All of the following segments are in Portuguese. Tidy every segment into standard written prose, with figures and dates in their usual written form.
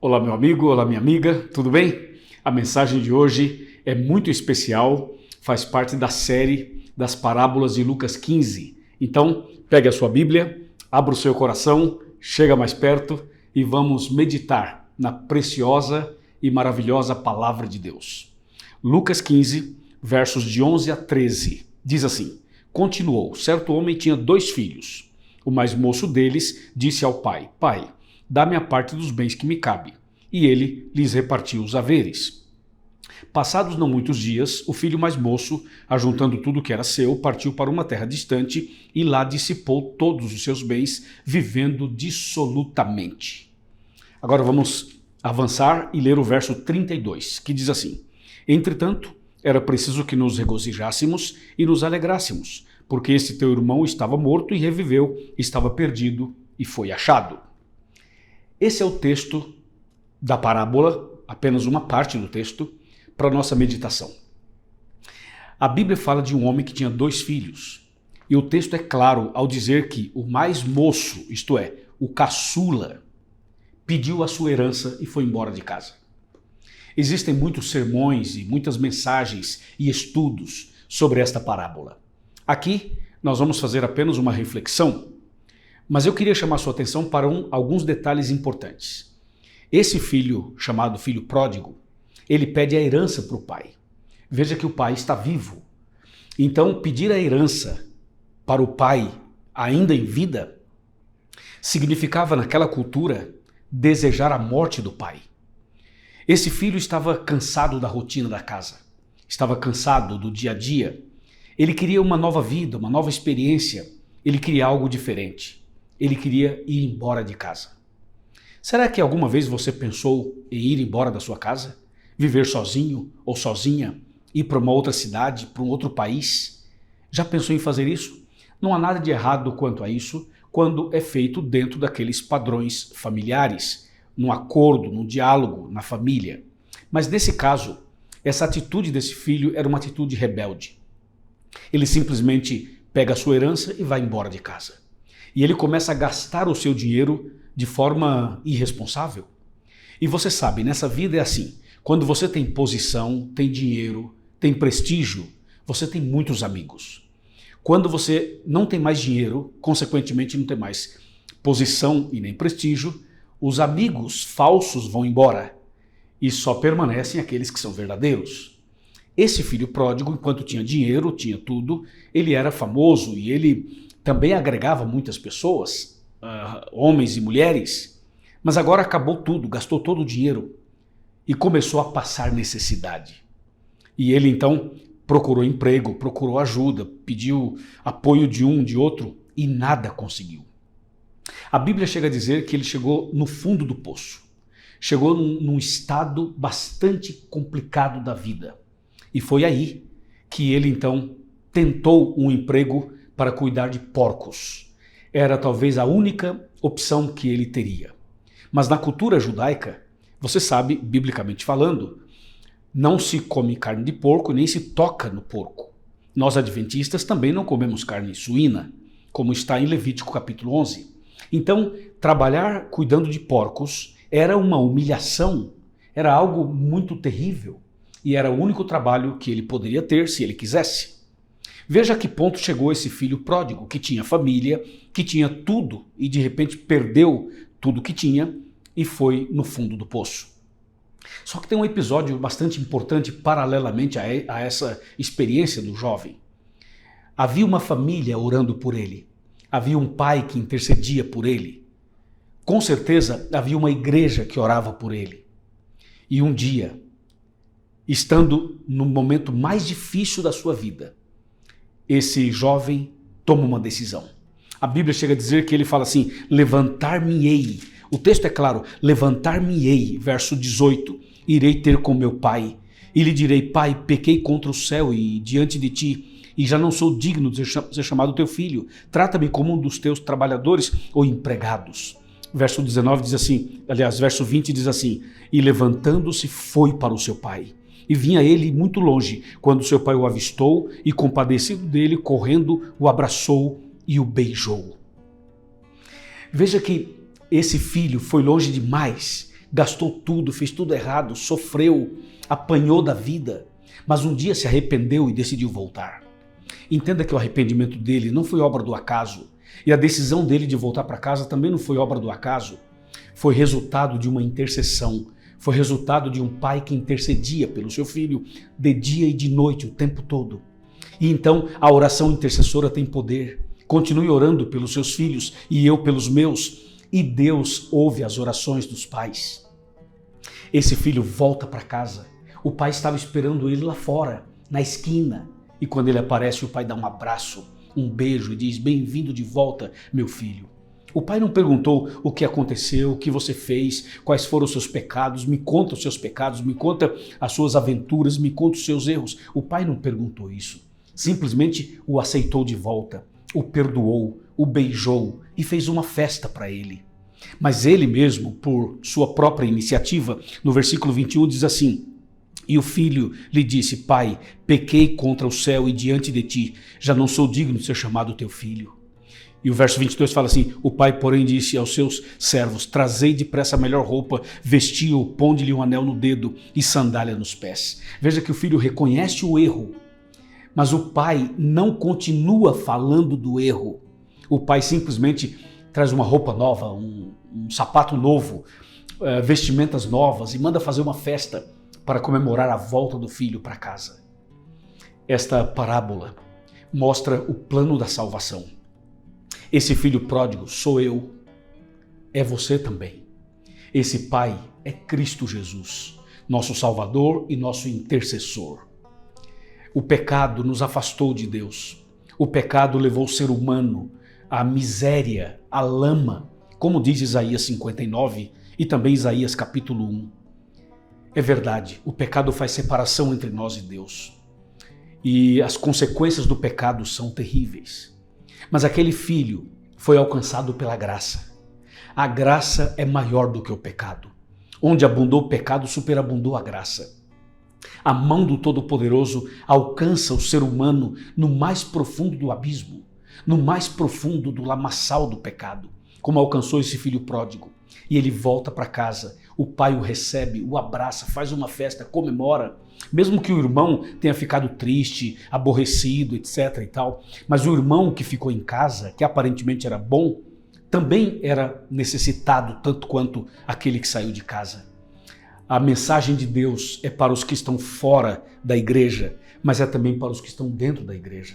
Olá, meu amigo, olá, minha amiga, tudo bem? A mensagem de hoje é muito especial, faz parte da série das parábolas de Lucas 15. Então, pegue a sua Bíblia, abra o seu coração, chega mais perto e vamos meditar na preciosa e maravilhosa palavra de Deus. Lucas 15, versos de 11 a 13, diz assim: Continuou, certo homem tinha 2 filhos. O mais moço deles disse ao pai: Pai, dá-me a parte dos bens que me cabe. E ele lhes repartiu os haveres. Passados não muitos dias, o filho mais moço, ajuntando tudo que era seu, partiu para uma terra distante e lá dissipou todos os seus bens, vivendo dissolutamente. Agora vamos avançar e ler o verso 32, que diz assim: Entretanto, era preciso que nos regozijássemos e nos alegrássemos, porque esse teu irmão estava morto e reviveu, estava perdido e foi achado. Esse é o texto da parábola, apenas uma parte do texto, para a nossa meditação. A Bíblia fala de um homem que tinha 2 filhos, e o texto é claro ao dizer que o mais moço, isto é, o caçula, pediu a sua herança e foi embora de casa. Existem muitos sermões e muitas mensagens e estudos sobre esta parábola. Aqui nós vamos fazer apenas uma reflexão, mas eu queria chamar sua atenção para alguns detalhes importantes. Esse filho, chamado filho pródigo, ele pede a herança para o pai. Veja que o pai está vivo. Então, pedir a herança para o pai, ainda em vida, significava naquela cultura desejar a morte do pai. Esse filho estava cansado da rotina da casa, estava cansado do dia a dia. Ele queria uma nova vida, uma nova experiência, ele queria algo diferente. Ele queria ir embora de casa. Será que alguma vez você pensou em ir embora da sua casa? Viver sozinho ou sozinha? Ir para uma outra cidade, para um outro país? Já pensou em fazer isso? Não há nada de errado quanto a isso quando é feito dentro daqueles padrões familiares, num acordo, num diálogo, na família. Mas nesse caso, essa atitude desse filho era uma atitude rebelde. Ele simplesmente pega a sua herança e vai embora de casa. E ele começa a gastar o seu dinheiro de forma irresponsável. E você sabe, nessa vida é assim, quando você tem posição, tem dinheiro, tem prestígio, você tem muitos amigos. Quando você não tem mais dinheiro, consequentemente não tem mais posição e nem prestígio, os amigos falsos vão embora e só permanecem aqueles que são verdadeiros. Esse filho pródigo, enquanto tinha dinheiro, tinha tudo, ele era famoso e ele também agregava muitas pessoas, homens e mulheres, mas agora acabou tudo, gastou todo o dinheiro e começou a passar necessidade. E ele então procurou emprego, procurou ajuda, pediu apoio de um, de outro e nada conseguiu. A Bíblia chega a dizer que ele chegou no fundo do poço, chegou num estado bastante complicado da vida. E foi aí que ele então tentou um emprego para cuidar de porcos. Era talvez a única opção que ele teria. Mas na cultura judaica, você sabe, biblicamente falando, não se come carne de porco nem se toca no porco. Nós adventistas também não comemos carne suína, como está em Levítico capítulo 11. Então, trabalhar cuidando de porcos era uma humilhação, era algo muito terrível e era o único trabalho que ele poderia ter se ele quisesse. Veja a que ponto chegou esse filho pródigo, que tinha família, que tinha tudo e de repente perdeu tudo que tinha e foi no fundo do poço. Só que tem um episódio bastante importante paralelamente a essa experiência do jovem. Havia uma família orando por ele, havia um pai que intercedia por ele. Com certeza havia uma igreja que orava por ele. E um dia, estando no momento mais difícil da sua vida, esse jovem toma uma decisão. A Bíblia chega a dizer que ele fala assim: levantar-me-ei. O texto é claro: levantar-me-ei, verso 18, irei ter com meu pai e lhe direi: Pai, pequei contra o céu e diante de ti, e já não sou digno de ser chamado teu filho. Trata-me como um dos teus trabalhadores ou empregados. Verso 19 diz assim, aliás, verso 20 diz assim: e levantando-se foi para o seu pai. E vinha ele muito longe, quando seu pai o avistou e, compadecido dele, correndo, o abraçou e o beijou. Veja que esse filho foi longe demais gastou tudo, fez tudo errado, sofreu, apanhou da vida, mas um dia se arrependeu e decidiu voltar. Entenda que o arrependimento dele não foi obra do acaso, e a decisão dele de voltar para casa também não foi obra do acaso. Foi resultado de uma intercessão, foi resultado de um pai que intercedia pelo seu filho de dia e de noite, o tempo todo. E então a oração intercessora tem poder. Continue orando pelos seus filhos e eu pelos meus, e Deus ouve as orações dos pais. Esse filho volta para casa. O pai estava esperando ele lá fora, na esquina, e quando ele aparece, o pai dá um abraço, um beijo e diz: bem-vindo de volta, meu filho. O pai não perguntou o que aconteceu, o que você fez, quais foram os seus pecados, me conta os seus pecados, me conta as suas aventuras, me conta os seus erros. O pai não perguntou isso. Simplesmente o aceitou de volta, o perdoou, o beijou e fez uma festa para ele. Mas ele mesmo, por sua própria iniciativa, no versículo 21 diz assim: e o filho lhe disse: pai, pequei contra o céu e diante de ti, já não sou digno de ser chamado teu filho. E o verso 22 fala assim: o pai, porém, disse aos seus servos: trazei depressa a melhor roupa, vestiu-o, ponde-lhe um anel no dedo e sandália nos pés. Veja que o filho reconhece o erro, mas o pai não continua falando do erro. O pai simplesmente traz uma roupa nova, um sapato novo, vestimentas novas e manda fazer uma festa para comemorar a volta do filho para casa. Esta parábola mostra o plano da salvação. Esse filho pródigo sou eu, é você também. Esse pai é Cristo Jesus, nosso Salvador e nosso intercessor. O pecado nos afastou de Deus. O pecado levou o ser humano à miséria, à lama, como diz Isaías 59 e também Isaías capítulo 1. É verdade, o pecado faz separação entre nós e Deus. E as consequências do pecado são terríveis. Mas aquele filho foi alcançado pela graça. A graça é maior do que o pecado. Onde abundou o pecado, superabundou a graça. A mão do Todo-Poderoso alcança o ser humano no mais profundo do abismo, no mais profundo do lamaçal do pecado, como alcançou esse filho pródigo. E ele volta para casa, o pai o recebe, o abraça, faz uma festa, comemora, mesmo que o irmão tenha ficado triste, aborrecido, etc. e tal, mas o irmão que ficou em casa, que aparentemente era bom, também era necessitado tanto quanto aquele que saiu de casa. A mensagem de Deus é para os que estão fora da igreja, mas é também para os que estão dentro da igreja.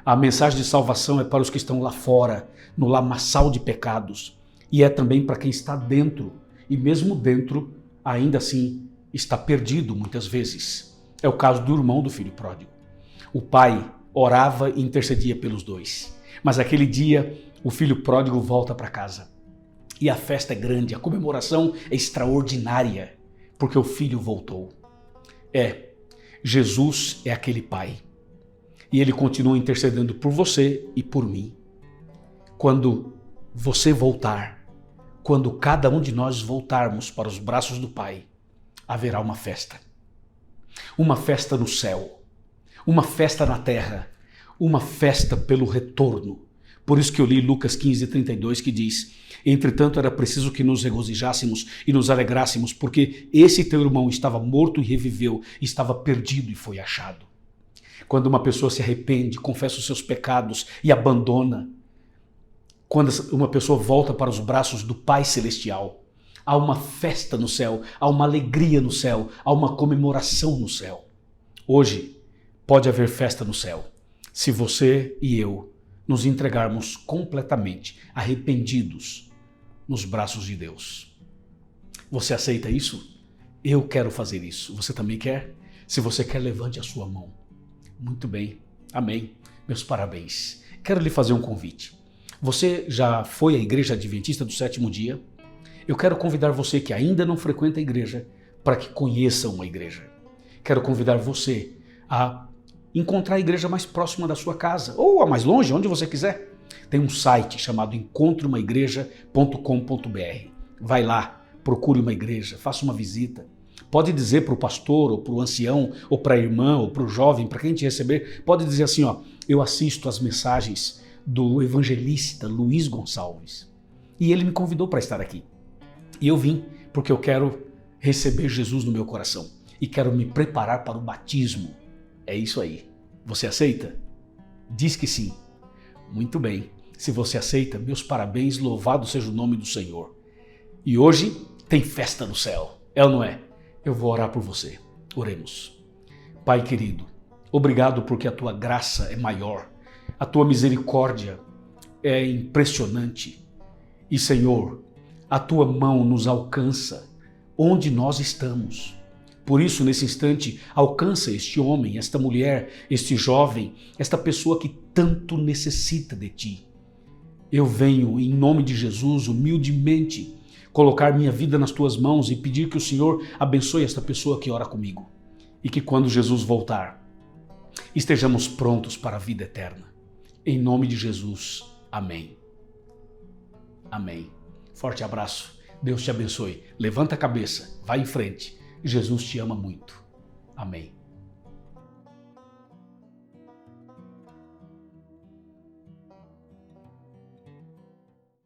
A mensagem de salvação é para os que estão lá fora, no lamaçal de pecados, e é também para quem está dentro, e mesmo dentro, ainda assim, está perdido muitas vezes. É o caso do irmão do filho pródigo. O pai orava e intercedia pelos dois, mas aquele dia o filho pródigo volta para casa. E a festa é grande, a comemoração é extraordinária, porque o filho voltou. Jesus é aquele pai. E ele continua intercedendo por você e por mim. Quando você voltar, quando cada um de nós voltarmos para os braços do Pai, haverá uma festa. Uma festa no céu, uma festa na terra, uma festa pelo retorno. Por isso que eu li Lucas 15:32 que diz: entretanto era preciso que nos regozijássemos e nos alegrássemos, porque esse teu irmão estava morto e reviveu, estava perdido e foi achado. Quando uma pessoa se arrepende, confessa os seus pecados e abandona, quando uma pessoa volta para os braços do Pai Celestial, há uma festa no céu, há uma alegria no céu, há uma comemoração no céu. Hoje pode haver festa no céu, se você e eu nos entregarmos completamente, arrependidos, nos braços de Deus. Você aceita isso? Eu quero fazer isso. Você também quer? Se você quer, levante a sua mão. Muito bem. Amém. Meus parabéns. Quero lhe fazer um convite. Você já foi à Igreja Adventista do Sétimo Dia? Eu quero convidar você que ainda não frequenta a igreja para que conheça uma igreja. Quero convidar você a encontrar a igreja mais próxima da sua casa ou a mais longe, onde você quiser. Tem um site chamado encontreumaigreja.com.br. Vai lá, procure uma igreja, faça uma visita. Pode dizer para o pastor, ou para o ancião, ou para a irmã, ou para o jovem, para quem te receber, pode dizer assim, eu assisto as mensagens do evangelista Luiz Gonçalves. E ele me convidou para estar aqui. E eu vim porque eu quero receber Jesus no meu coração e quero me preparar para o batismo. É isso aí. Você aceita? Diz que sim. Muito bem. Se você aceita, meus parabéns, louvado seja o nome do Senhor. E hoje tem festa no céu, é ou não é? Eu vou orar por você. Oremos. Pai querido, obrigado porque a tua graça é maior, a tua misericórdia é impressionante. E Senhor, a tua mão nos alcança onde nós estamos. Por isso, nesse instante, alcança este homem, esta mulher, este jovem, esta pessoa que tanto necessita de ti. Eu venho, em nome de Jesus, humildemente, colocar minha vida nas tuas mãos e pedir que o Senhor abençoe esta pessoa que ora comigo. E que quando Jesus voltar, estejamos prontos para a vida eterna. Em nome de Jesus. Amém. Amém. Forte abraço. Deus te abençoe. Levanta a cabeça. Vai em frente. Jesus te ama muito. Amém.